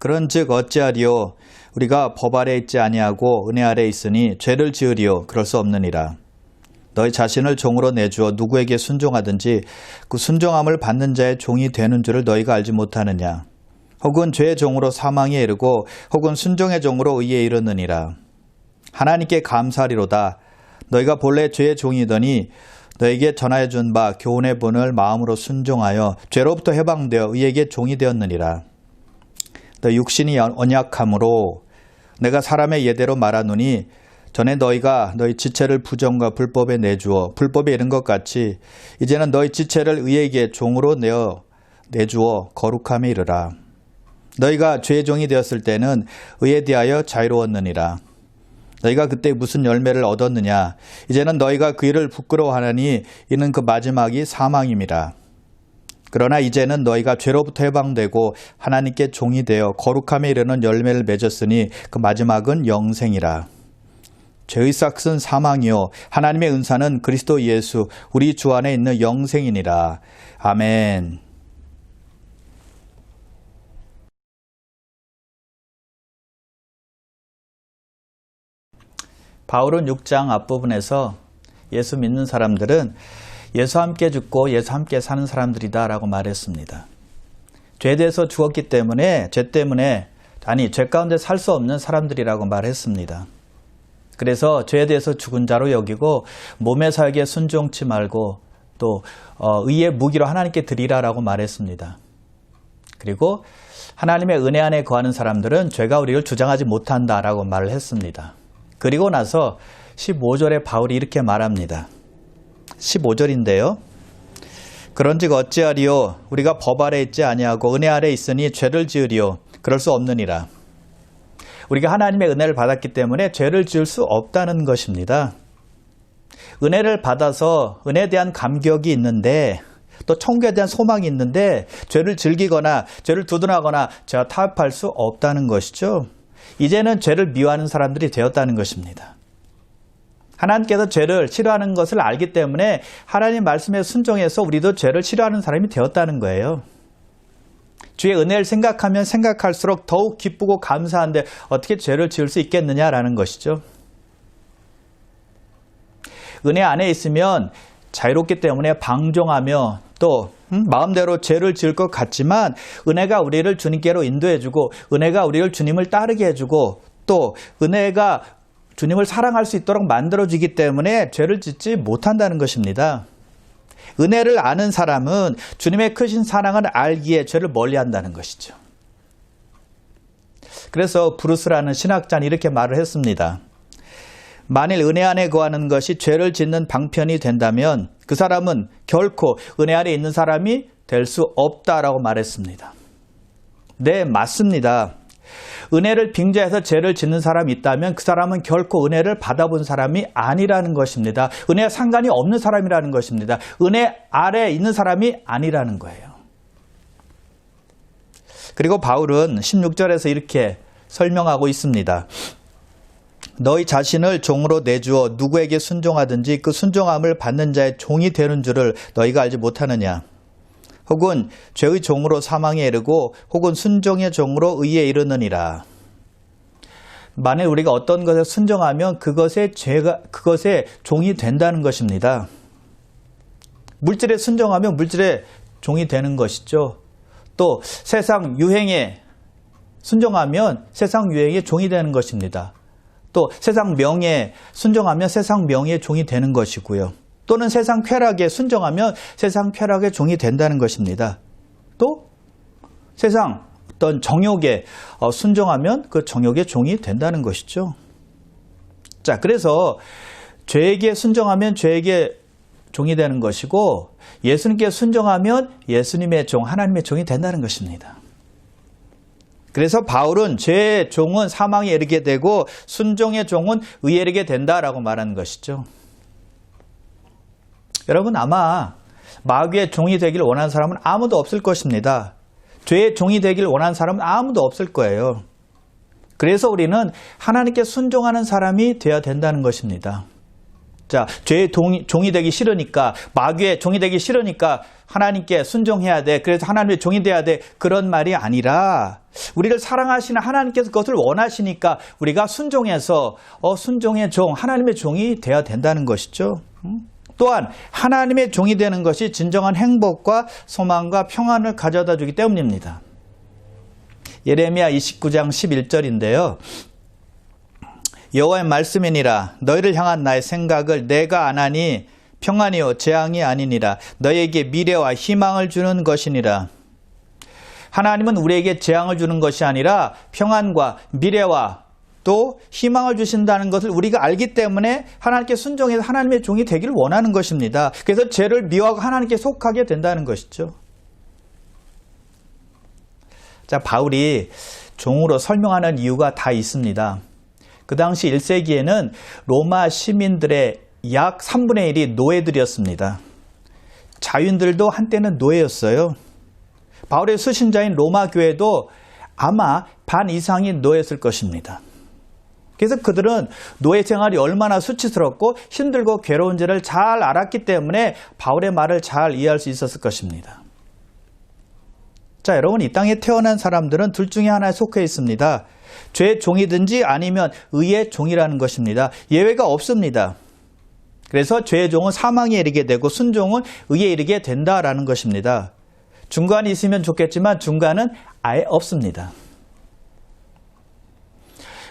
그런즉 어찌하리요? 우리가 법 아래 있지 아니하고 은혜 아래 있으니 죄를 지으리요? 그럴 수 없느니라. 너희 자신을 종으로 내주어 누구에게 순종하든지 그 순종함을 받는 자의 종이 되는 줄을 너희가 알지 못하느냐? 혹은 죄의 종으로 사망에 이르고 혹은 순종의 종으로 의에 이르느니라. 하나님께 감사하리로다. 너희가 본래 죄의 종이더니 너에게 전하여 준 바 교훈의 본을 마음으로 순종하여 죄로부터 해방되어 의에게 종이 되었느니라. 너 육신이 언약함으로 내가 사람의 예대로 말하노니 전에 너희가 너희 지체를 부정과 불법에 내주어 불법에 이른 것 같이 이제는 너희 지체를 의에게 종으로 내주어 거룩함에 이르라. 너희가 죄의 종이 되었을 때는 의에 대하여 자유로웠느니라. 너희가 그때 무슨 열매를 얻었느냐? 이제는 너희가 그 일을 부끄러워하나니 이는 그 마지막이 사망임이라. 그러나 이제는 너희가 죄로부터 해방되고 하나님께 종이 되어 거룩함에 이르는 열매를 맺었으니 그 마지막은 영생이라. 죄의 삭은 사망이요 하나님의 은사는 그리스도 예수 우리 주 안에 있는 영생이니라. 아멘. 바울은 6장 앞부분에서 예수 믿는 사람들은 예수와 함께 죽고 예수와 함께 사는 사람들이다 라고 말했습니다. 죄에 대해서 죽었기 때문에 죄 가운데 살 수 없는 사람들이라고 말했습니다. 그래서 죄에 대해서 죽은 자로 여기고 몸의 사역에 순종치 말고 또 의의 무기로 하나님께 드리라라고 말했습니다. 그리고 하나님의 은혜 안에 거하는 사람들은 죄가 우리를 주장하지 못한다라고 말을 했습니다. 그리고 나서 15절에 바울이 이렇게 말합니다. 15절인데요. 그런즉 어찌하리요? 우리가 법 아래 있지 아니하고 은혜 아래 있으니 죄를 지으리요? 그럴 수 없느니라. 우리가 하나님의 은혜를 받았기 때문에 죄를 지을 수 없다는 것입니다. 은혜를 받아서 은혜에 대한 감격이 있는데 또 천국에 대한 소망이 있는데 죄를 즐기거나 죄를 두둔하거나 죄와 타협할 수 없다는 것이죠. 이제는 죄를 미워하는 사람들이 되었다는 것입니다. 하나님께서 죄를 싫어하는 것을 알기 때문에 하나님 말씀에 순종해서 우리도 죄를 싫어하는 사람이 되었다는 거예요. 주의 은혜를 생각하면 생각할수록 더욱 기쁘고 감사한데 어떻게 죄를 지을 수 있겠느냐라는 것이죠. 은혜 안에 있으면 자유롭기 때문에 방종하며 또 마음대로 죄를 지을 것 같지만 은혜가 우리를 주님께로 인도해주고 은혜가 우리를 주님을 따르게 해주고 또 은혜가 주님을 사랑할 수 있도록 만들어주기 때문에 죄를 짓지 못한다는 것입니다. 은혜를 아는 사람은 주님의 크신 사랑을 알기에 죄를 멀리한다는 것이죠. 그래서 브루스라는 신학자는 이렇게 말을 했습니다. 만일 은혜 안에 거하는 것이 죄를 짓는 방편이 된다면 그 사람은 결코 은혜 안에 있는 사람이 될 수 없다라고 말했습니다. 네, 맞습니다. 은혜를 빙자해서 죄를 짓는 사람이 있다면 그 사람은 결코 은혜를 받아본 사람이 아니라는 것입니다. 은혜와 상관이 없는 사람이라는 것입니다. 은혜 아래 있는 사람이 아니라는 거예요. 그리고 바울은 16절에서 이렇게 설명하고 있습니다. 너희 자신을 종으로 내주어 누구에게 순종하든지 그 순종함을 받는 자의 종이 되는 줄을 너희가 알지 못하느냐? 혹은 죄의 종으로 사망에 이르고 혹은 순종의 종으로 의에 이르느니라. 만일 우리가 어떤 것에 순종하면 그것의 종이 된다는 것입니다. 물질에 순종하면 물질의 종이 되는 것이죠. 또 세상 유행에 순종하면 세상 유행의 종이 되는 것입니다. 또 세상 명예에 순종하면 세상 명예의 종이 되는 것이고요. 또는 세상 쾌락에 순종하면 세상 쾌락의 종이 된다는 것입니다. 또 세상 어떤 정욕에 순종하면 그 정욕의 종이 된다는 것이죠. 자, 그래서 죄에게 순종하면 죄에게 종이 되는 것이고 예수님께 순종하면 예수님의 종, 하나님의 종이 된다는 것입니다. 그래서 바울은 죄의 종은 사망에 이르게 되고 순종의 종은 의에 이르게 된다라고 말하는 것이죠. 여러분, 아마 마귀의 종이 되길 원하는 사람은 아무도 없을 것입니다. 죄의 종이 되길 원하는 사람은 아무도 없을 거예요. 그래서 우리는 하나님께 순종하는 사람이 되어야 된다는 것입니다. 자, 죄의 종이 되기 싫으니까, 마귀의 종이 되기 싫으니까 하나님께 순종해야 돼. 그래서 하나님의 종이 돼야 돼. 그런 말이 아니라 우리를 사랑하시는 하나님께서 그것을 원하시니까 우리가 순종해서 순종의 종, 하나님의 종이 되어야 된다는 것이죠. 또한 하나님의 종이 되는 것이 진정한 행복과 소망과 평안을 가져다 주기 때문입니다. 예레미야 29장 11절인데요. 여호와의 말씀이니라 너희를 향한 나의 생각을 내가 아나니 평안이요 재앙이 아니니라 너희에게 미래와 희망을 주는 것이니라. 하나님은 우리에게 재앙을 주는 것이 아니라 평안과 미래와 또 희망을 주신다는 것을 우리가 알기 때문에 하나님께 순종해서 하나님의 종이 되기를 원하는 것입니다. 그래서 죄를 미워하고 하나님께 속하게 된다는 것이죠. 자, 바울이 종으로 설명하는 이유가 다 있습니다. 그 당시 1세기에는 로마 시민들의 약 3분의 1이 노예들이었습니다. 자유인들도 한때는 노예였어요. 바울의 수신자인 로마 교회도 아마 반 이상이 노예였을 것입니다. 그래서 그들은 노예 생활이 얼마나 수치스럽고 힘들고 괴로운지를 잘 알았기 때문에 바울의 말을 잘 이해할 수 있었을 것입니다. 자, 여러분, 이 땅에 태어난 사람들은 둘 중에 하나에 속해 있습니다. 죄의 종이든지 아니면 의의 종이라는 것입니다. 예외가 없습니다. 그래서 죄의 종은 사망에 이르게 되고 순종은 의에 이르게 된다라는 것입니다. 중간이 있으면 좋겠지만 중간은 아예 없습니다.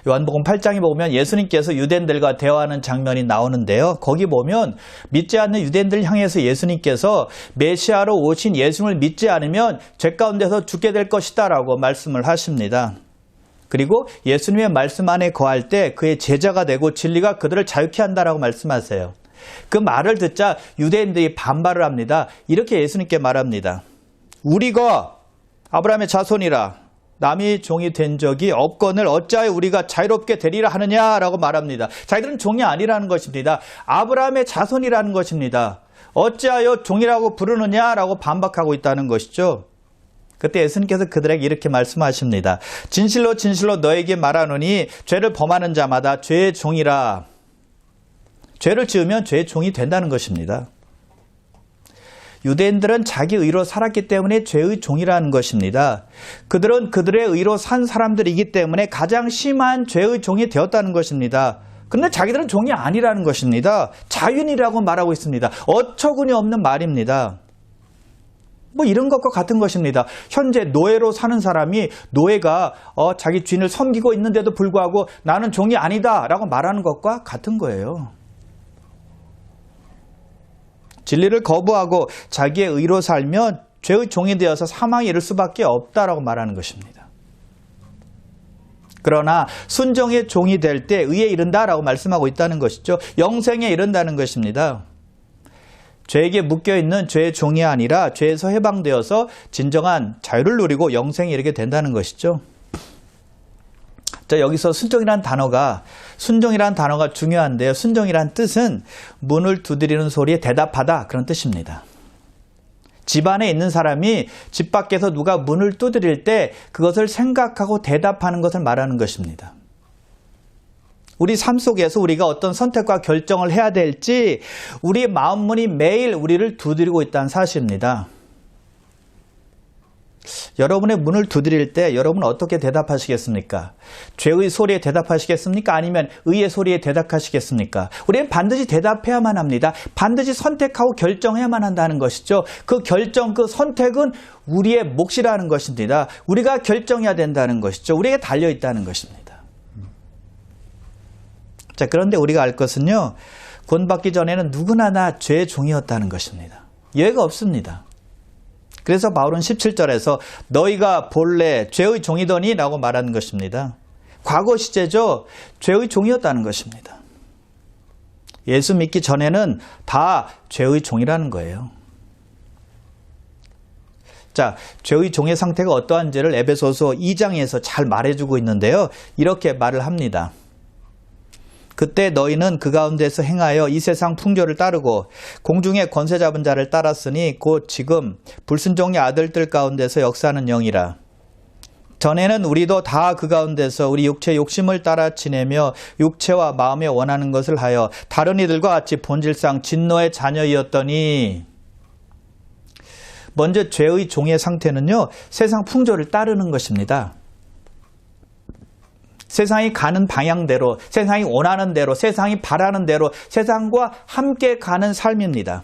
요한복음 8장에 보면 예수님께서 유대인들과 대화하는 장면이 나오는데요. 거기 보면 믿지 않는 유대인들을 향해서 예수님께서 메시아로 오신 예수님을 믿지 않으면 죄 가운데서 죽게 될 것이다 라고 말씀을 하십니다. 그리고 예수님의 말씀 안에 거할 때 그의 제자가 되고 진리가 그들을 자유케 한다라고 말씀하세요. 그 말을 듣자 유대인들이 반발을 합니다. 이렇게 예수님께 말합니다. 우리가 아브라함의 자손이라 남이 종이 된 적이 없거늘 어찌하여 우리가 자유롭게 되리라 하느냐라고 말합니다. 자기들은 종이 아니라는 것입니다. 아브라함의 자손이라는 것입니다. 어찌하여 종이라고 부르느냐라고 반박하고 있다는 것이죠. 그때 예수님께서 그들에게 이렇게 말씀하십니다. 진실로 진실로 너에게 말하노니 죄를 범하는 자마다 죄의 종이라. 죄를 지으면 죄의 종이 된다는 것입니다. 유대인들은 자기 의로 살았기 때문에 죄의 종이라는 것입니다. 그들은 그들의 의로 산 사람들이기 때문에 가장 심한 죄의 종이 되었다는 것입니다. 그런데 자기들은 종이 아니라는 것입니다. 자유인이라고 말하고 있습니다. 어처구니 없는 말입니다. 뭐 이런 것과 같은 것입니다. 현재 노예로 사는 사람이 노예가 자기 주인을 섬기고 있는데도 불구하고 나는 종이 아니다 라고 말하는 것과 같은 거예요. 진리를 거부하고 자기의 의로 살면 죄의 종이 되어서 사망에 이를 수밖에 없다라고 말하는 것입니다. 그러나 순종의 종이 될 때 의에 이른다라고 말씀하고 있다는 것이죠. 영생에 이른다는 것입니다. 죄에게 묶여있는 죄의 종이 아니라 죄에서 해방되어서 진정한 자유를 누리고 영생에 이르게 된다는 것이죠. 자, 여기서 순종이라는 단어가 중요한데요. 순종이라는 뜻은 문을 두드리는 소리에 대답하다 그런 뜻입니다. 집 안에 있는 사람이 집 밖에서 누가 문을 두드릴 때 그것을 생각하고 대답하는 것을 말하는 것입니다. 우리 삶 속에서 우리가 어떤 선택과 결정을 해야 될지 우리의 마음문이 매일 우리를 두드리고 있다는 사실입니다. 여러분의 문을 두드릴 때 여러분은 어떻게 대답하시겠습니까? 죄의 소리에 대답하시겠습니까? 아니면 의의 소리에 대답하시겠습니까? 우리는 반드시 대답해야만 합니다. 반드시 선택하고 결정해야만 한다는 것이죠. 그 결정, 그 선택은 우리의 몫이라는 것입니다. 우리가 결정해야 된다는 것이죠. 우리에게 달려있다는 것입니다. 자, 그런데 우리가 알 것은요, 구원받기 전에는 누구나 다 죄의 종이었다는 것입니다. 예외가 없습니다. 그래서 바울은 17절에서 너희가 본래 죄의 종이더니 라고 말하는 것입니다. 과거 시제죠. 죄의 종이었다는 것입니다. 예수 믿기 전에는 다 죄의 종이라는 거예요. 자, 죄의 종의 상태가 어떠한지를 에베소서 2장에서 잘 말해주고 있는데요. 이렇게 말을 합니다. 그때 너희는 그 가운데서 행하여 이 세상 풍조를 따르고 공중의 권세 잡은 자를 따랐으니 곧 지금 불순종의 아들들 가운데서 역사하는 영이라. 전에는 우리도 다 그 가운데서 우리 육체의 욕심을 따라 지내며 육체와 마음에 원하는 것을 하여 다른 이들과 같이 본질상 진노의 자녀이었더니, 먼저 죄의 종의 상태는요, 세상 풍조를 따르는 것입니다. 세상이 가는 방향대로, 세상이 원하는 대로, 세상이 바라는 대로 세상과 함께 가는 삶입니다.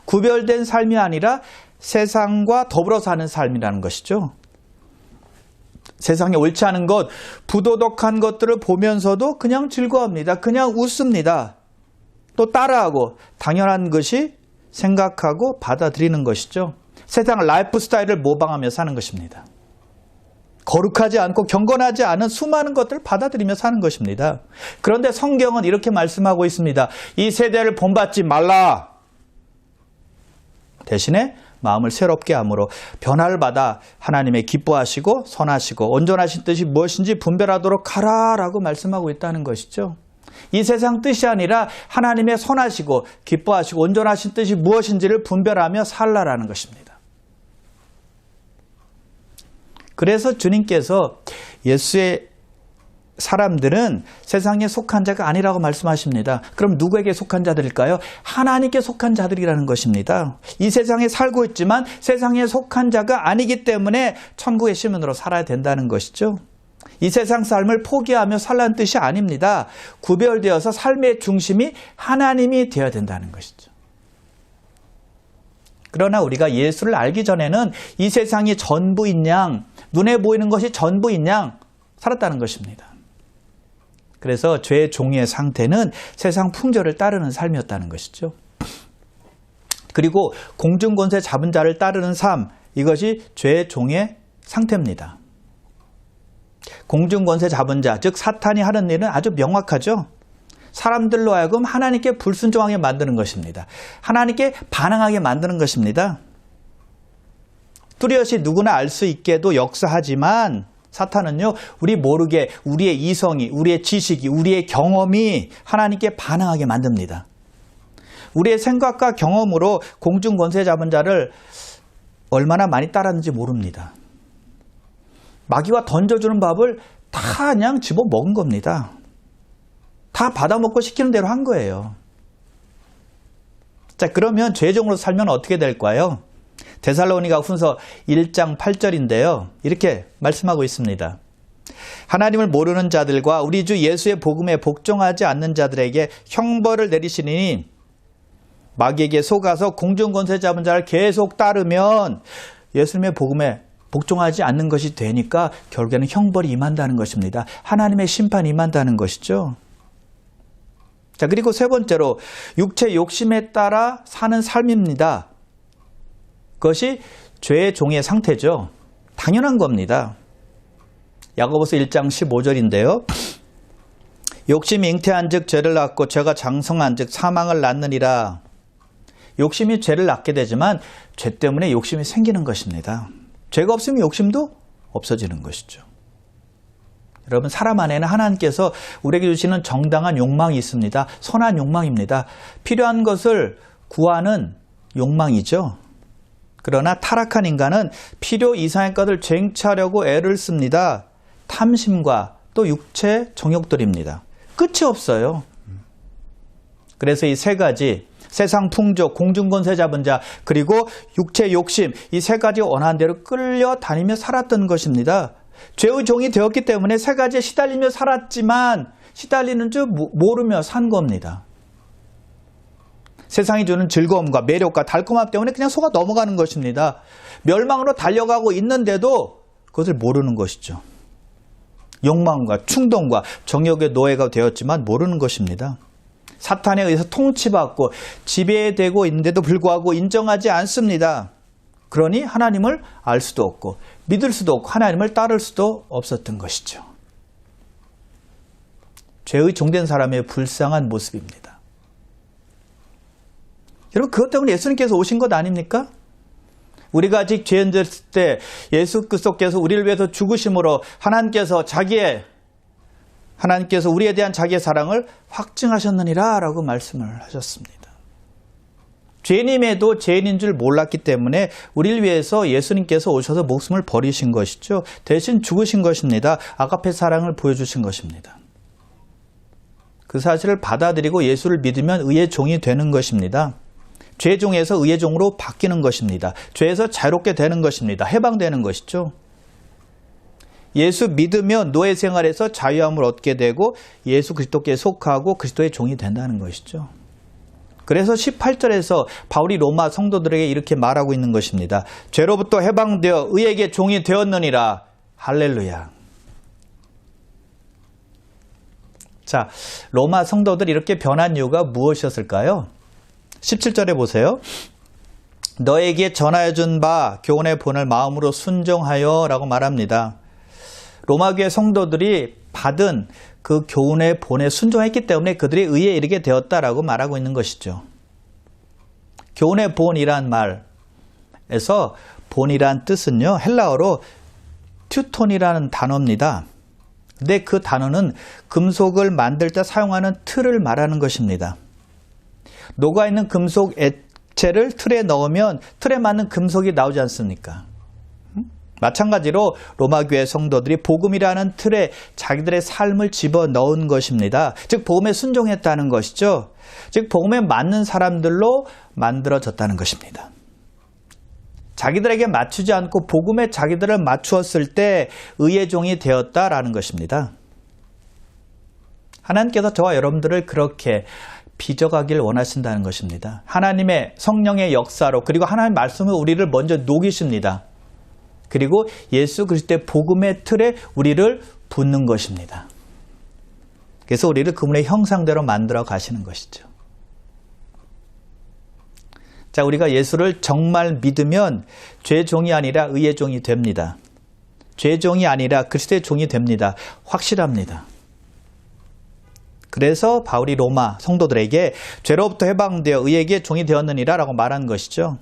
구별된 삶이 아니라 세상과 더불어 사는 삶이라는 것이죠. 세상에 옳지 않은 것, 부도덕한 것들을 보면서도 그냥 즐거워합니다. 그냥 웃습니다. 또 따라하고 당연한 것이 생각하고 받아들이는 것이죠. 세상 라이프 스타일을 모방하며 사는 것입니다. 거룩하지 않고 경건하지 않은 수많은 것들을 받아들이며 사는 것입니다. 그런데 성경은 이렇게 말씀하고 있습니다. 이 세대를 본받지 말라. 대신에 마음을 새롭게 함으로 변화를 받아 하나님의 기뻐하시고 선하시고 온전하신 뜻이 무엇인지 분별하도록 하라라고 말씀하고 있다는 것이죠. 이 세상 뜻이 아니라 하나님의 선하시고 기뻐하시고 온전하신 뜻이 무엇인지를 분별하며 살라라는 것입니다. 그래서 주님께서 예수의 사람들은 세상에 속한 자가 아니라고 말씀하십니다. 그럼 누구에게 속한 자들일까요? 하나님께 속한 자들이라는 것입니다. 이 세상에 살고 있지만 세상에 속한 자가 아니기 때문에 천국의 시민으로 살아야 된다는 것이죠. 이 세상 삶을 포기하며 살라는 뜻이 아닙니다. 구별되어서 삶의 중심이 하나님이 되어야 된다는 것이죠. 그러나 우리가 예수를 알기 전에는 이 세상이 전부인 양, 눈에 보이는 것이 전부인 양 살았다는 것입니다. 그래서 죄의 종의 상태는 세상 풍조를 따르는 삶이었다는 것이죠. 그리고 공중권세 잡은 자를 따르는 삶, 이것이 죄의 종의 상태입니다. 공중권세 잡은 자, 즉 사탄이 하는 일은 아주 명확하죠. 사람들로 하여금 하나님께 불순종하게 만드는 것입니다. 하나님께 반항하게 만드는 것입니다. 뚜렷이 누구나 알 수 있게도 역사하지만 사탄은요, 우리 모르게 우리의 이성이, 우리의 지식이, 우리의 경험이 하나님께 반항하게 만듭니다. 우리의 생각과 경험으로 공중 권세 잡은 자를 얼마나 많이 따랐는지 모릅니다. 마귀가 던져주는 밥을 다 그냥 집어 먹은 겁니다. 다 받아먹고 시키는 대로 한 거예요. 자, 그러면 죄종으로 살면 어떻게 될까요? 데살로니가 후서 1장 8절인데요. 이렇게 말씀하고 있습니다. 하나님을 모르는 자들과 우리 주 예수의 복음에 복종하지 않는 자들에게 형벌을 내리시니 마귀에게 속아서 공중권세 잡은 자를 계속 따르면 예수님의 복음에 복종하지 않는 것이 되니까 결국에는 형벌이 임한다는 것입니다. 하나님의 심판이 임한다는 것이죠. 자, 그리고 세 번째로 육체 욕심에 따라 사는 삶입니다. 그것이 죄의 종의 상태죠. 당연한 겁니다. 야고보서 1장 15절인데요. 욕심이 잉태한 즉 죄를 낳고 죄가 장성한 즉 사망을 낳느니라. 욕심이 죄를 낳게 되지만 죄 때문에 욕심이 생기는 것입니다. 죄가 없으면 욕심도 없어지는 것이죠. 여러분, 사람 안에는 하나님께서 우리에게 주시는 정당한 욕망이 있습니다. 선한 욕망입니다. 필요한 것을 구하는 욕망이죠. 그러나 타락한 인간은 필요 이상의 것을 쟁취하려고 애를 씁니다. 탐심과 또 육체 정욕들입니다. 끝이 없어요. 그래서 이 세 가지, 세상 풍조, 공중권세 잡은 자, 그리고 육체 욕심, 이 세 가지 원하는 대로 끌려다니며 살았던 것입니다. 죄의 종이 되었기 때문에 세 가지에 시달리며 살았지만 시달리는 줄 모르며 산 겁니다. 세상이 주는 즐거움과 매력과 달콤함 때문에 그냥 속아 넘어가는 것입니다. 멸망으로 달려가고 있는데도 그것을 모르는 것이죠. 욕망과 충동과 정욕의 노예가 되었지만 모르는 것입니다. 사탄에 의해서 통치받고 지배되고 있는데도 불구하고 인정하지 않습니다. 그러니 하나님을 알 수도 없고 믿을 수도 없고 하나님을 따를 수도 없었던 것이죠. 죄의 종된 사람의 불쌍한 모습입니다. 여러분, 그것 때문에 예수님께서 오신 것 아닙니까? 우리가 아직 죄인됐을 때 예수 그리스도께서 우리를 위해서 죽으심으로 하나님께서 우리에 대한 자기의 사랑을 확증하셨느니라 라고 말씀을 하셨습니다. 죄인임에도 죄인인 줄 몰랐기 때문에 우리를 위해서 예수님께서 오셔서 목숨을 버리신 것이죠. 대신 죽으신 것입니다. 아가페 사랑을 보여주신 것입니다. 그 사실을 받아들이고 예수를 믿으면 의의 종이 되는 것입니다. 죄의 종에서 의의 종으로 바뀌는 것입니다. 죄에서 자유롭게 되는 것입니다. 해방되는 것이죠. 예수 믿으면 노예 생활에서 자유함을 얻게 되고 예수 그리스도께 속하고 그리스도의 종이 된다는 것이죠. 그래서 18절에서 바울이 로마 성도들에게 이렇게 말하고 있는 것입니다. 죄로부터 해방되어 의에게 종이 되었느니라. 할렐루야. 자, 로마 성도들이 이렇게 변한 이유가 무엇이었을까요? 17절에 보세요. 너에게 전하여 준 바 교훈의 본을 마음으로 순종하여 라고 말합니다. 로마교회 성도들이 받은 그 교훈의 본에 순종했기 때문에 그들이 의에 이르게 되었다라고 말하고 있는 것이죠. 교훈의 본이란 말에서 본이란 뜻은요, 헬라어로 튜톤이라는 단어입니다. 근데 그 단어는 금속을 만들 때 사용하는 틀을 말하는 것입니다. 녹아있는 금속 액체를 틀에 넣으면 틀에 맞는 금속이 나오지 않습니까? 마찬가지로 로마교회 성도들이 복음이라는 틀에 자기들의 삶을 집어넣은 것입니다. 즉 복음에 순종했다는 것이죠. 즉 복음에 맞는 사람들로 만들어졌다는 것입니다. 자기들에게 맞추지 않고 복음에 자기들을 맞추었을 때 의의 종이 되었다라는 것입니다. 하나님께서 저와 여러분들을 그렇게 빚어가길 원하신다는 것입니다. 하나님의 성령의 역사로, 그리고 하나님의 말씀을 우리를 먼저 녹이십니다. 그리고 예수 그리스도의 복음의 틀에 우리를 붓는 것입니다. 그래서 우리를 그분의 형상대로 만들어 가시는 것이죠. 자, 우리가 예수를 정말 믿으면 죄의 종이 아니라 의의 종이 됩니다. 죄의 종이 아니라 그리스도의 종이 됩니다. 확실합니다. 그래서 바울이 로마 성도들에게 죄로부터 해방되어 의에게 종이 되었느니라 라고 말한 것이죠.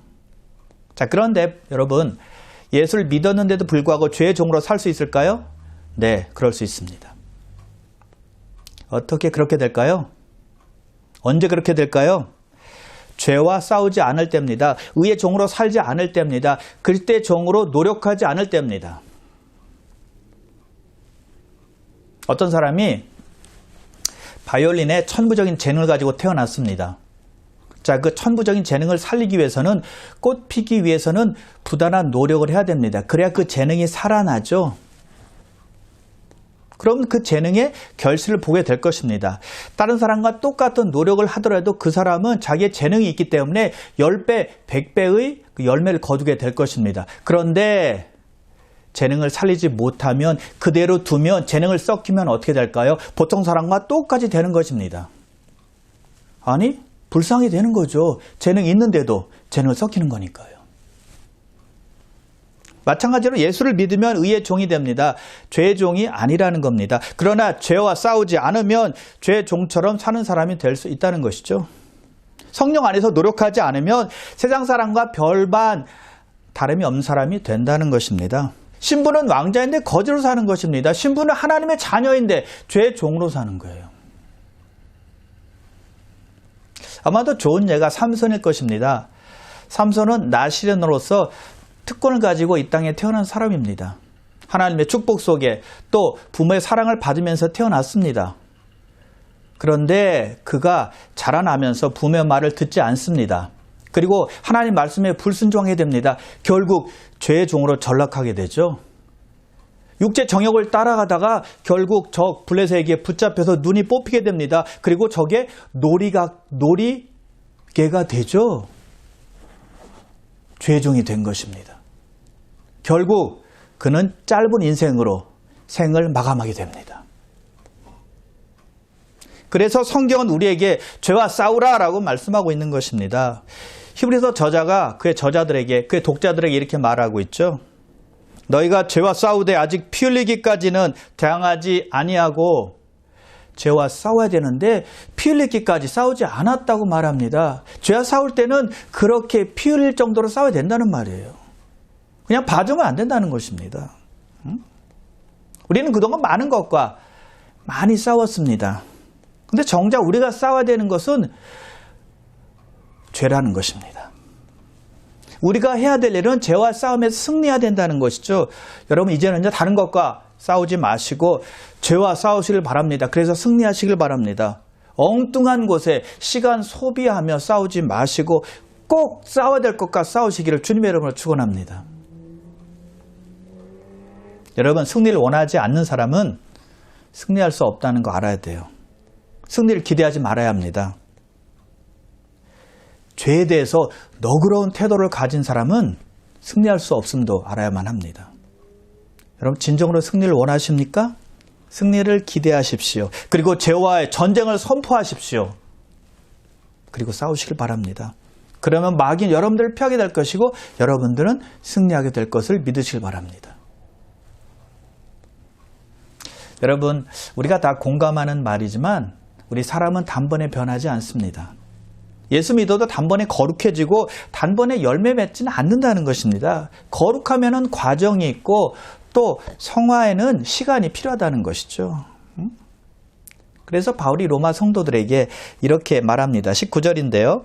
자, 그런데 여러분, 예수를 믿었는데도 불구하고 죄의 종으로 살 수 있을까요? 네, 그럴 수 있습니다. 어떻게 그렇게 될까요? 언제 그렇게 될까요? 죄와 싸우지 않을 때입니다. 의의 종으로 살지 않을 때입니다. 그리스도의 종으로 노력하지 않을 때입니다. 어떤 사람이 바이올린의 천부적인 재능을 가지고 태어났습니다. 자, 그 천부적인 재능을 살리기 위해서는, 꽃 피기 위해서는 부단한 노력을 해야 됩니다. 그래야 그 재능이 살아나죠. 그럼 그 재능의 결실을 보게 될 것입니다. 다른 사람과 똑같은 노력을 하더라도 그 사람은 자기의 재능이 있기 때문에 10배, 100배의 그 열매를 거두게 될 것입니다. 그런데 재능을 살리지 못하면, 그대로 두면, 재능을 썩히면 어떻게 될까요? 보통 사람과 똑같이 되는 것입니다. 아니, 불쌍히 되는 거죠. 재능이 있는데도 재능을 썩히는 거니까요. 마찬가지로 예수를 믿으면 의의 종이 됩니다. 죄의 종이 아니라는 겁니다. 그러나 죄와 싸우지 않으면 죄의 종처럼 사는 사람이 될 수 있다는 것이죠. 성령 안에서 노력하지 않으면 세상 사람과 별반 다름이 없는 사람이 된다는 것입니다. 신부는 왕자인데 거지로 사는 것입니다. 신부는 하나님의 자녀인데 죄의 종으로 사는 거예요. 아마도 좋은 예가 삼손일 것입니다. 삼손은 나시련으로서 특권을 가지고 이 땅에 태어난 사람입니다. 하나님의 축복 속에 또 부모의 사랑을 받으면서 태어났습니다. 그런데 그가 자라나면서 부모의 말을 듣지 않습니다. 그리고 하나님 말씀에 불순종하게 됩니다. 결국 죄의 종으로 전락하게 되죠. 육체 정욕을 따라가다가 결국 저 블레셋에게 붙잡혀서 눈이 뽑히게 됩니다. 그리고 저게 놀이개가 되죠. 죄의 종이 된 것입니다. 결국 그는 짧은 인생으로 생을 마감하게 됩니다. 그래서 성경은 우리에게 죄와 싸우라라고 말씀하고 있는 것입니다. 히브리서 저자가 그의 저자들에게, 그의 독자들에게 이렇게 말하고 있죠. 너희가 죄와 싸우되 아직 피 흘리기까지는 대항하지 아니하고, 죄와 싸워야 되는데 피 흘리기까지 싸우지 않았다고 말합니다. 죄와 싸울 때는 그렇게 피 흘릴 정도로 싸워야 된다는 말이에요. 그냥 봐주면 안 된다는 것입니다. 우리는 그동안 많은 것과 많이 싸웠습니다. 근데 정작 우리가 싸워야 되는 것은 죄라는 것입니다. 우리가 해야 될 일은 죄와 싸움에서 승리해야 된다는 것이죠. 여러분 이제는 다른 것과 싸우지 마시고 죄와 싸우시길 바랍니다. 그래서 승리하시길 바랍니다. 엉뚱한 곳에 시간 소비하며 싸우지 마시고 꼭 싸워야 될 것과 싸우시기를 주님의 이름으로 축원합니다. 여러분 승리를 원하지 않는 사람은 승리할 수 없다는 거 알아야 돼요. 승리를 기대하지 말아야 합니다. 죄에 대해서 너그러운 태도를 가진 사람은 승리할 수 없음도 알아야만 합니다. 여러분 진정으로 승리를 원하십니까? 승리를 기대하십시오. 그리고 죄와의 전쟁을 선포하십시오. 그리고 싸우시길 바랍니다. 그러면 마귀는 여러분들을 피하게 될 것이고 여러분들은 승리하게 될 것을 믿으시길 바랍니다. 여러분 우리가 다 공감하는 말이지만 우리 사람은 단번에 변하지 않습니다. 예수 믿어도 단번에 거룩해지고 단번에 열매 맺지는 않는다는 것입니다. 거룩하면은 과정이 있고 또 성화에는 시간이 필요하다는 것이죠. 그래서 바울이 로마 성도들에게 이렇게 말합니다. 19절인데요.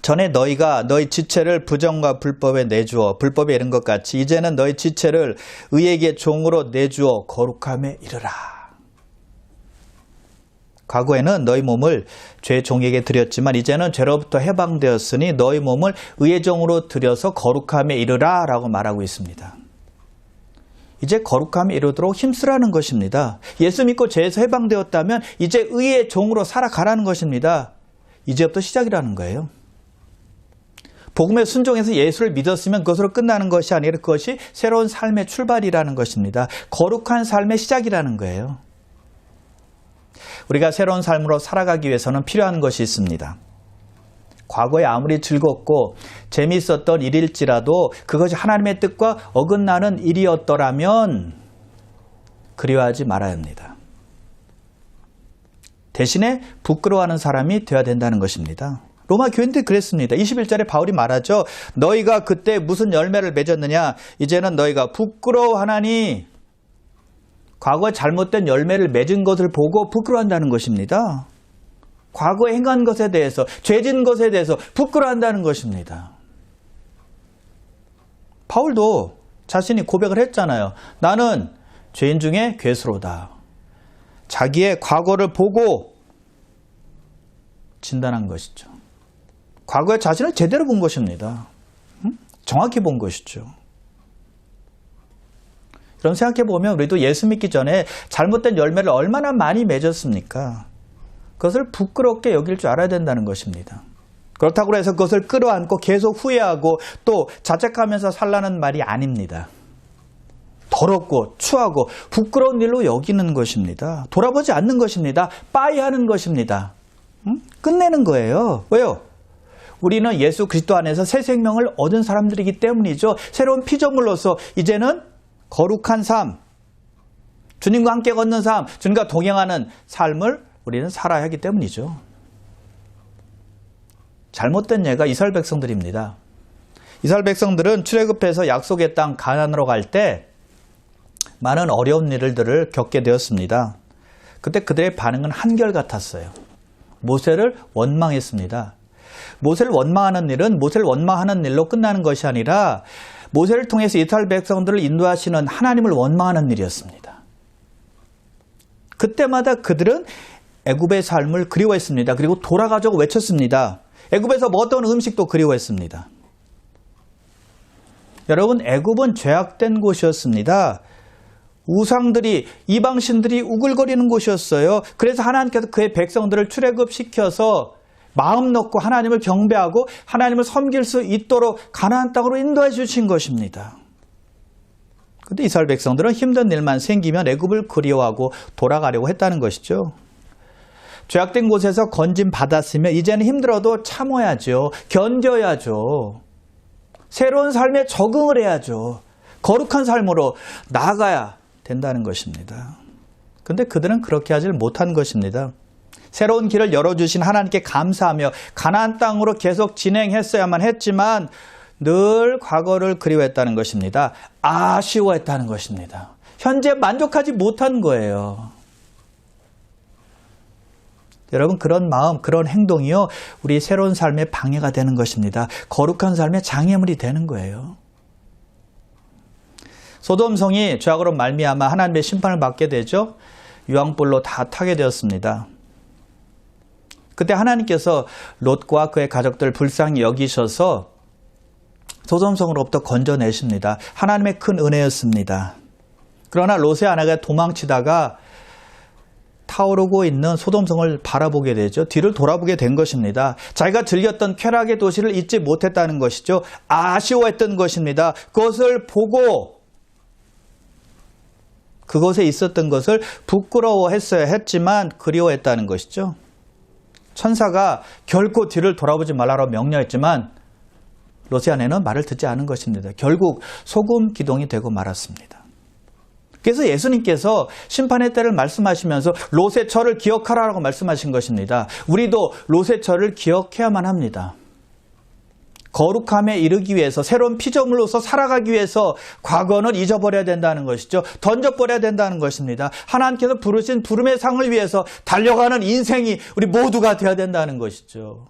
전에 너희가 너희 지체를 부정과 불법에 내주어 불법에 이른 것 같이 이제는 너희 지체를 의에게 종으로 내주어 거룩함에 이르라. 과거에는 너희 몸을 죄의 종에게 드렸지만 이제는 죄로부터 해방되었으니 너희 몸을 의의 종으로 드려서 거룩함에 이르라 라고 말하고 있습니다. 이제 거룩함에 이르도록 힘쓰라는 것입니다. 예수 믿고 죄에서 해방되었다면 이제 의의 종으로 살아가라는 것입니다. 이제부터 시작이라는 거예요. 복음에 순종해서 예수를 믿었으면 그것으로 끝나는 것이 아니라 그것이 새로운 삶의 출발이라는 것입니다. 거룩한 삶의 시작이라는 거예요. 우리가 새로운 삶으로 살아가기 위해서는 필요한 것이 있습니다. 과거에 아무리 즐겁고 재미있었던 일일지라도 그것이 하나님의 뜻과 어긋나는 일이었더라면 그리워하지 말아야 합니다. 대신에 부끄러워하는 사람이 되어야 된다는 것입니다. 로마 교인들이 그랬습니다. 21절에 바울이 말하죠. 너희가 그때 무슨 열매를 맺었느냐? 이제는 너희가 부끄러워하나니 과거에 잘못된 열매를 맺은 것을 보고 부끄러워한다는 것입니다. 과거에 행한 것에 대해서, 죄진 것에 대해서 부끄러워한다는 것입니다. 바울도 자신이 고백을 했잖아요. 나는 죄인 중에 괴수로다. 자기의 과거를 보고 진단한 것이죠. 과거의 자신을 제대로 본 것입니다. 정확히 본 것이죠. 그럼 생각해보면 우리도 예수 믿기 전에 잘못된 열매를 얼마나 많이 맺었습니까? 그것을 부끄럽게 여길 줄 알아야 된다는 것입니다. 그렇다고 해서 그것을 끌어안고 계속 후회하고 또 자책하면서 살라는 말이 아닙니다. 더럽고 추하고 부끄러운 일로 여기는 것입니다. 돌아보지 않는 것입니다. 빠이하는 것입니다. 끝내는 거예요. 왜요? 우리는 예수 그리스도 안에서 새 생명을 얻은 사람들이기 때문이죠. 새로운 피조물로서 이제는 거룩한 삶, 주님과 함께 걷는 삶, 주님과 동행하는 삶을 우리는 살아야 하기 때문이죠. 잘못된 예가 이스라엘 백성들입니다. 이스라엘 백성들은 출애굽해서 약속의 땅 가나안으로 갈 때 많은 어려운 일들을 겪게 되었습니다. 그때 그들의 반응은 한결같았어요. 모세를 원망했습니다. 모세를 원망하는 일은 모세를 원망하는 일로 끝나는 것이 아니라 모세를 통해서 이스라엘 백성들을 인도하시는 하나님을 원망하는 일이었습니다. 그때마다 그들은 애굽의 삶을 그리워했습니다. 그리고 돌아가자고 외쳤습니다. 애굽에서 먹었던 음식도 그리워했습니다. 여러분, 애굽은 죄악된 곳이었습니다. 우상들이, 이방신들이 우글거리는 곳이었어요. 그래서 하나님께서 그의 백성들을 출애굽시켜서 마음 놓고 하나님을 경배하고 하나님을 섬길 수 있도록 가나안 땅으로 인도해 주신 것입니다. 그런데 이스라엘 백성들은 힘든 일만 생기면 애굽을 그리워하고 돌아가려고 했다는 것이죠. 죄악된 곳에서 건짐 받았으면 이제는 힘들어도 참아야죠. 견뎌야죠. 새로운 삶에 적응을 해야죠. 거룩한 삶으로 나아가야 된다는 것입니다. 그런데 그들은 그렇게 하지 못한 것입니다. 새로운 길을 열어주신 하나님께 감사하며 가나안 땅으로 계속 진행했어야만 했지만 늘 과거를 그리워했다는 것입니다. 아쉬워했다는 것입니다. 현재 만족하지 못한 거예요. 여러분 그런 마음, 그런 행동이요. 우리 새로운 삶의 방해가 되는 것입니다. 거룩한 삶의 장애물이 되는 거예요. 소돔성이 죄악으로 말미암아 하나님의 심판을 받게 되죠. 유황불로 다 타게 되었습니다. 그때 하나님께서 롯과 그의 가족들을 불쌍히 여기셔서 소돔성으로부터 건져내십니다. 하나님의 큰 은혜였습니다. 그러나 롯의 아내가 도망치다가 타오르고 있는 소돔성을 바라보게 되죠. 뒤를 돌아보게 된 것입니다. 자기가 즐겼던 쾌락의 도시를 잊지 못했다는 것이죠. 아쉬워했던 것입니다. 그것을 보고 그곳에 있었던 것을 부끄러워했어야 했지만 그리워했다는 것이죠. 천사가 결코 뒤를 돌아보지 말라고 명령했지만 롯의 아내는 말을 듣지 않은 것입니다. 결국 소금 기둥이 되고 말았습니다. 그래서 예수님께서 심판의 때를 말씀하시면서 롯의 철을 기억하라고 말씀하신 것입니다. 우리도 롯의 철을 기억해야만 합니다. 거룩함에 이르기 위해서 새로운 피조물로서 살아가기 위해서 과거는 잊어버려야 된다는 것이죠. 던져버려야 된다는 것입니다. 하나님께서 부르신 부름의 상을 위해서 달려가는 인생이 우리 모두가 되어야 된다는 것이죠.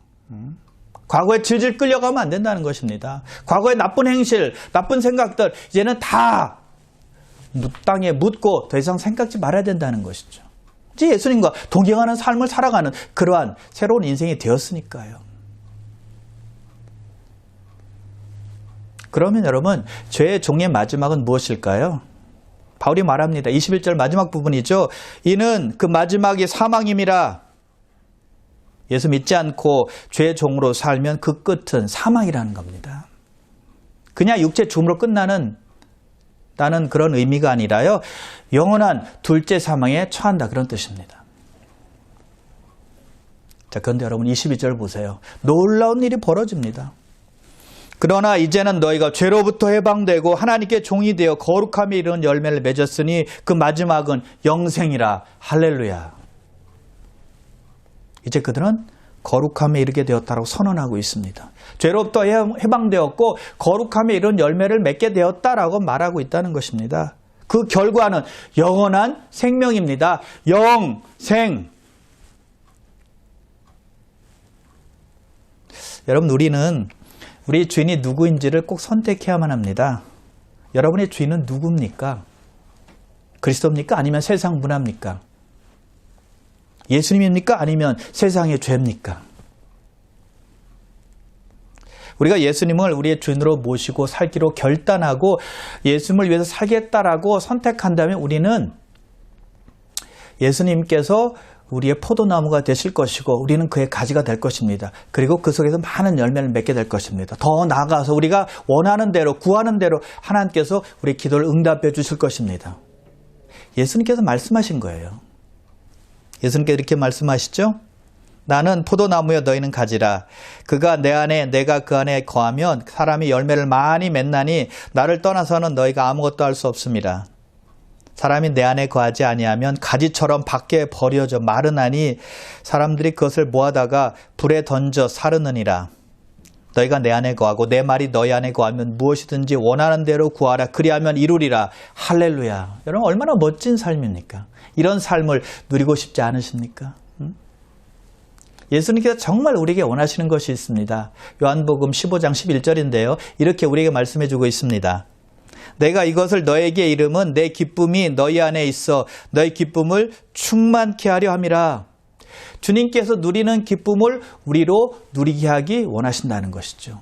과거에 질질 끌려가면 안 된다는 것입니다. 과거의 나쁜 행실, 나쁜 생각들 이제는 다 땅에 묻고 더 이상 생각지 말아야 된다는 것이죠. 이제 예수님과 동행하는 삶을 살아가는 그러한 새로운 인생이 되었으니까요. 그러면 여러분, 죄의 종의 마지막은 무엇일까요? 바울이 말합니다. 21절 마지막 부분이죠. 이는 그 마지막이 사망임이라. 예수 믿지 않고 죄의 종으로 살면 그 끝은 사망이라는 겁니다. 그냥 육체 죽음으로 끝나는 그런 의미가 아니라요. 영원한 둘째 사망에 처한다 그런 뜻입니다. 자, 그런데 여러분 22절 보세요. 놀라운 일이 벌어집니다. 그러나 이제는 너희가 죄로부터 해방되고 하나님께 종이 되어 거룩함에 이르는 열매를 맺었으니 그 마지막은 영생이라. 할렐루야. 이제 그들은 거룩함에 이르게 되었다고 선언하고 있습니다. 죄로부터 해방되었고 거룩함에 이르는 열매를 맺게 되었다라고 말하고 있다는 것입니다. 그 결과는 영원한 생명입니다. 영생. 여러분 우리는 우리 주인이 누구인지를 꼭 선택해야만 합니다. 여러분의 주인은 누굽니까? 그리스도입니까? 아니면 세상 문화입니까? 예수님입니까? 아니면 세상의 죄입니까? 우리가 예수님을 우리의 주인으로 모시고 살기로 결단하고 예수님을 위해서 살겠다라고 선택한다면 우리는 예수님께서 우리의 포도나무가 되실 것이고 우리는 그의 가지가 될 것입니다. 그리고 그 속에서 많은 열매를 맺게 될 것입니다. 더 나아가서 우리가 원하는 대로 구하는 대로 하나님께서 우리 기도를 응답해 주실 것입니다. 예수님께서 말씀하신 거예요. 예수님께서 이렇게 말씀하시죠. 나는 포도나무여 너희는 가지라. 그가 내 안에 내가 그 안에 거하면 사람이 열매를 많이 맺나니 나를 떠나서는 너희가 아무것도 할 수 없습니다. 사람이 내 안에 거하지 아니하면 가지처럼 밖에 버려져 마르나니 사람들이 그것을 모아다가 불에 던져 사르느니라. 너희가 내 안에 거하고 내 말이 너희 안에 거하면 무엇이든지 원하는 대로 구하라. 그리하면 이루리라. 할렐루야. 여러분 얼마나 멋진 삶입니까? 이런 삶을 누리고 싶지 않으십니까? 예수님께서 정말 우리에게 원하시는 것이 있습니다. 요한복음 15장 11절인데요. 이렇게 우리에게 말씀해 주고 있습니다. 내가 이것을 너에게 이름은 내 기쁨이 너희 안에 있어 너희 기쁨을 충만케 하려 함이라. 주님께서 누리는 기쁨을 우리로 누리게 하기 원하신다는 것이죠.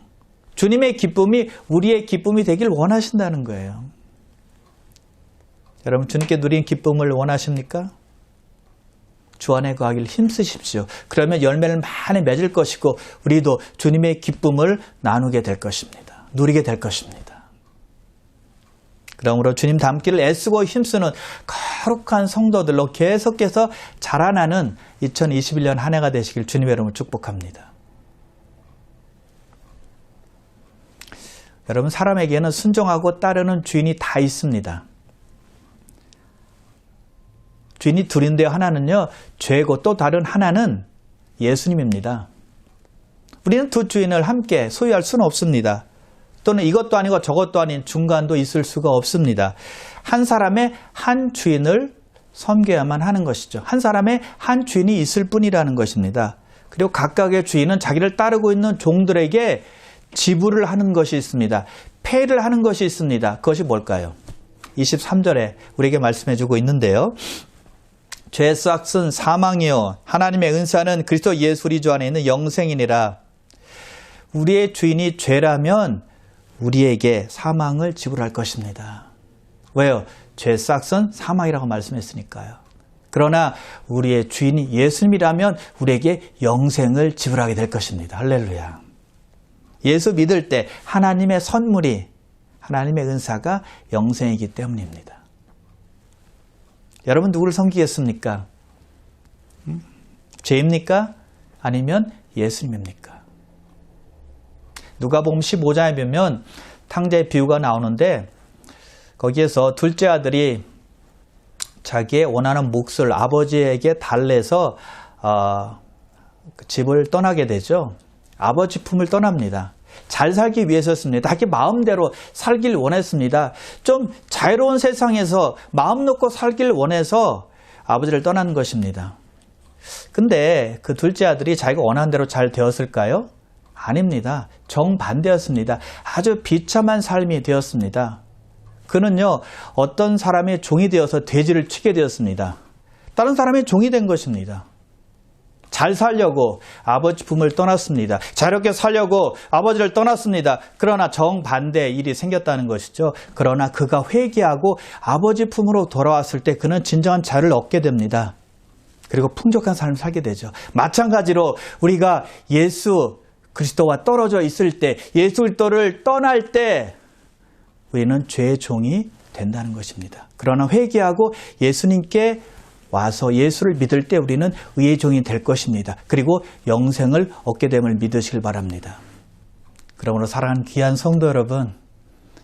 주님의 기쁨이 우리의 기쁨이 되길 원하신다는 거예요. 여러분 주님께 누리는 기쁨을 원하십니까? 주 안에 거하길 힘쓰십시오. 그러면 열매를 많이 맺을 것이고 우리도 주님의 기쁨을 나누게 될 것입니다. 누리게 될 것입니다. 그러므로 주님 닮기를 애쓰고 힘쓰는 거룩한 성도들로 계속해서 자라나는 2021년 한 해가 되시길 주님의 이름으로 축복합니다. 여러분 사람에게는 순종하고 따르는 주인이 다 있습니다. 주인이 둘인데요. 하나는요. 죄고 또 다른 하나는 예수님입니다. 우리는 두 주인을 함께 소유할 수는 없습니다. 또는 이것도 아니고 저것도 아닌 중간도 있을 수가 없습니다. 한 사람의 한 주인을 섬겨야만 하는 것이죠. 한 사람의 한 주인이 있을 뿐이라는 것입니다. 그리고 각각의 주인은 자기를 따르고 있는 종들에게 지불을 하는 것이 있습니다. 페이를 하는 것이 있습니다. 그것이 뭘까요? 23절에 우리에게 말씀해 주고 있는데요. 죄 삭은 사망이요 하나님의 은사는 그리스도 예수 우리 주 안에 있는 영생이니라. 우리의 주인이 죄라면 우리에게 사망을 지불할 것입니다. 왜요? 죄 삭은 사망이라고 말씀했으니까요. 그러나 우리의 주인이 예수님이라면 우리에게 영생을 지불하게 될 것입니다. 할렐루야. 예수 믿을 때 하나님의 선물이, 하나님의 은사가 영생이기 때문입니다. 여러분 누구를 섬기겠습니까? 죄입니까? 아니면 예수님입니까? 누가복음 15장에 보면 탕자의 비유가 나오는데 거기에서 둘째 아들이 자기의 원하는 몫을 아버지에게 달래서 집을 떠나게 되죠. 아버지 품을 떠납니다. 잘 살기 위해서였습니다. 자기 마음대로 살길 원했습니다. 좀 자유로운 세상에서 마음 놓고 살길 원해서 아버지를 떠나는 것입니다. 근데 그 둘째 아들이 자기가 원하는 대로 잘 되었을까요? 아닙니다. 정반대였습니다. 아주 비참한 삶이 되었습니다. 그는요, 어떤 사람의 종이 되어서 돼지를 치게 되었습니다. 다른 사람의 종이 된 것입니다. 잘 살려고 아버지 품을 떠났습니다. 자유롭게 살려고 아버지를 떠났습니다. 그러나 정반대의 일이 생겼다는 것이죠. 그러나 그가 회개하고 아버지 품으로 돌아왔을 때 그는 진정한 자유를 얻게 됩니다. 그리고 풍족한 삶을 살게 되죠. 마찬가지로 우리가 예수 그리스도와 떨어져 있을 때, 예수 그리스도를 떠날 때 우리는 죄의 종이 된다는 것입니다. 그러나 회개하고 예수님께 와서 예수를 믿을 때 우리는 의의 종이 될 것입니다. 그리고 영생을 얻게 됨을 믿으시길 바랍니다. 그러므로 사랑하는 귀한 성도 여러분,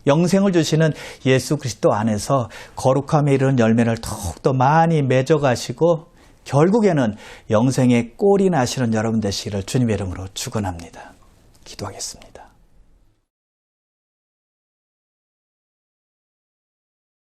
영생을 주시는 예수 그리스도 안에서 거룩함에 이르는 열매를 더욱더 많이 맺어가시고 결국에는 영생의 꼴이 나시는 여러분 되시기를 주님의 이름으로 축원합니다. 기도하겠습니다.